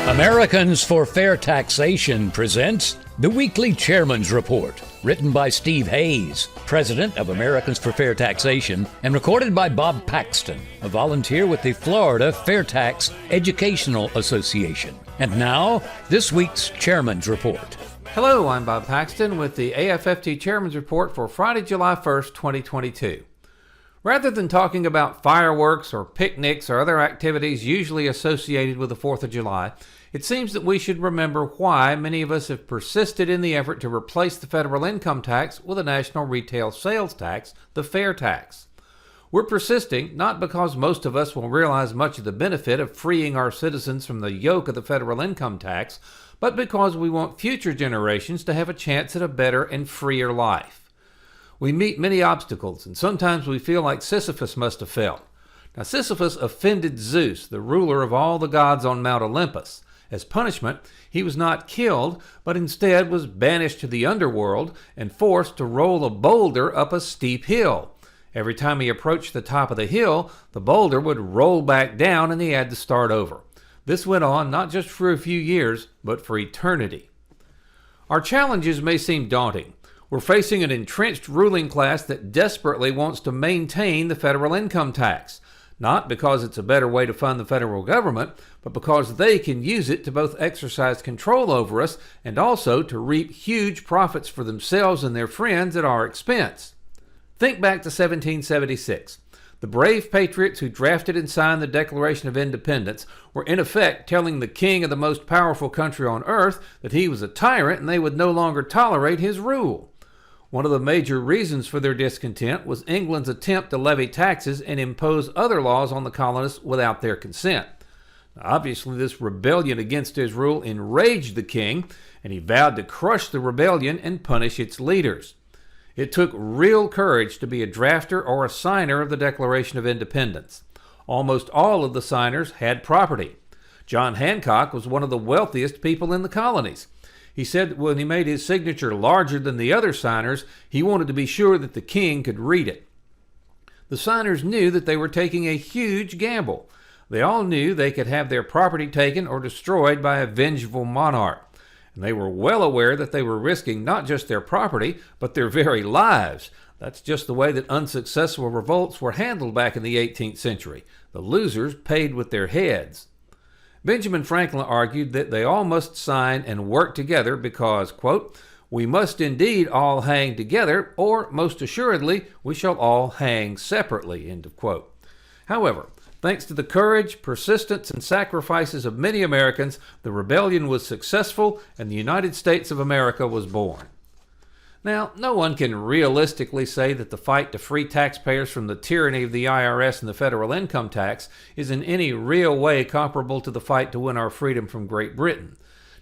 Americans for Fair Taxation presents the Weekly Chairman's Report, written by Steve Hayes, president of Americans for Fair Taxation, and recorded by Bob Paxton, a volunteer with the Florida Fair Tax Educational Association. And now, this week's Chairman's Report. Hello, I'm Bob Paxton with the AFFT Chairman's Report for Friday, July 1st, 2022. Rather than talking about fireworks or picnics or other activities usually associated with the 4th of July, it seems that we should remember why many of us have persisted in the effort to replace the federal income tax with a national retail sales tax, the fair tax. We're persisting not because most of us will realize much of the benefit of freeing our citizens from the yoke of the federal income tax, but because we want future generations to have a chance at a better and freer life. We meet many obstacles, and sometimes we feel like Sisyphus must have felt. Now, Sisyphus offended Zeus, the ruler of all the gods on Mount Olympus. As punishment, he was not killed, but instead was banished to the underworld and forced to roll a boulder up a steep hill. Every time he approached the top of the hill, the boulder would roll back down and he had to start over. This went on not just for a few years, but for eternity. Our challenges may seem daunting. We're facing an entrenched ruling class that desperately wants to maintain the federal income tax, not because it's a better way to fund the federal government, but because they can use it to both exercise control over us and also to reap huge profits for themselves and their friends at our expense. Think back to 1776. The brave patriots who drafted and signed the Declaration of Independence were in effect telling the king of the most powerful country on earth that he was a tyrant and they would no longer tolerate his rule. One of the major reasons for their discontent was England's attempt to levy taxes and impose other laws on the colonists without their consent. Now, obviously, this rebellion against his rule enraged the king, and he vowed to crush the rebellion and punish its leaders. It took real courage to be a drafter or a signer of the Declaration of Independence. Almost all of the signers had property. John Hancock was one of the wealthiest people in the colonies. He said when he made his signature larger than the other signers, he wanted to be sure that the king could read it. The signers knew that they were taking a huge gamble. They all knew they could have their property taken or destroyed by a vengeful monarch. And they were well aware that they were risking not just their property, but their very lives. That's just the way that unsuccessful revolts were handled back in the 18th century. The losers paid with their heads. Benjamin Franklin argued that they all must sign and work together because, quote, "we must indeed all hang together, or most assuredly we shall all hang separately," end of quote. However, thanks to the courage, persistence, and sacrifices of many Americans, the rebellion was successful and the United States of America was born. Now, no one can realistically say that the fight to free taxpayers from the tyranny of the IRS and the federal income tax is in any real way comparable to the fight to win our freedom from Great Britain.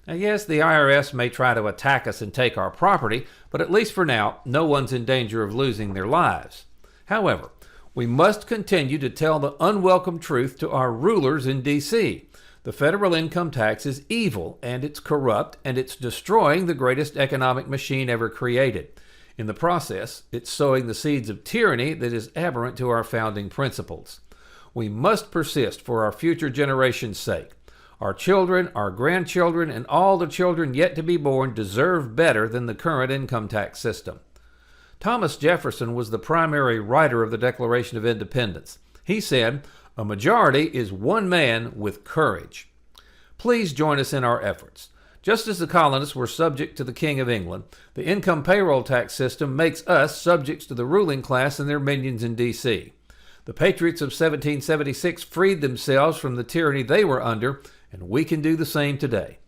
Now, yes, the IRS may try to attack us and take our property, but at least for now, no one's in danger of losing their lives. However, we must continue to tell the unwelcome truth to our rulers in D.C. The federal income tax is evil, and it's corrupt, and it's destroying the greatest economic machine ever created. In the process, it's sowing the seeds of tyranny that is aberrant to our founding principles. We must persist for our future generations' sake. Our children, our grandchildren, and all the children yet to be born deserve better than the current income tax system. Thomas Jefferson was the primary writer of the Declaration of Independence. He said, "A majority is one man with courage." Please join us in our efforts. Just as the colonists were subject to the King of England, the income payroll tax system makes us subjects to the ruling class and their minions in D.C. The patriots of 1776 freed themselves from the tyranny they were under, and we can do the same today.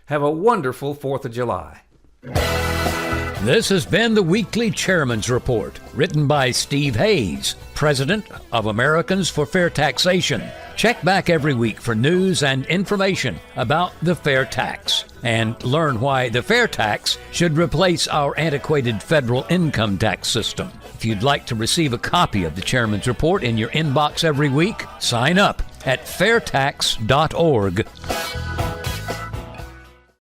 Have a wonderful 4th of July. This has been the Weekly Chairman's Report, written by Steve Hayes, president of Americans for Fair Taxation. Check back every week for news and information about the fair tax and learn why the fair tax should replace our antiquated federal income tax system. If you'd like to receive a copy of the Chairman's Report in your inbox every week, sign up at fairtax.org.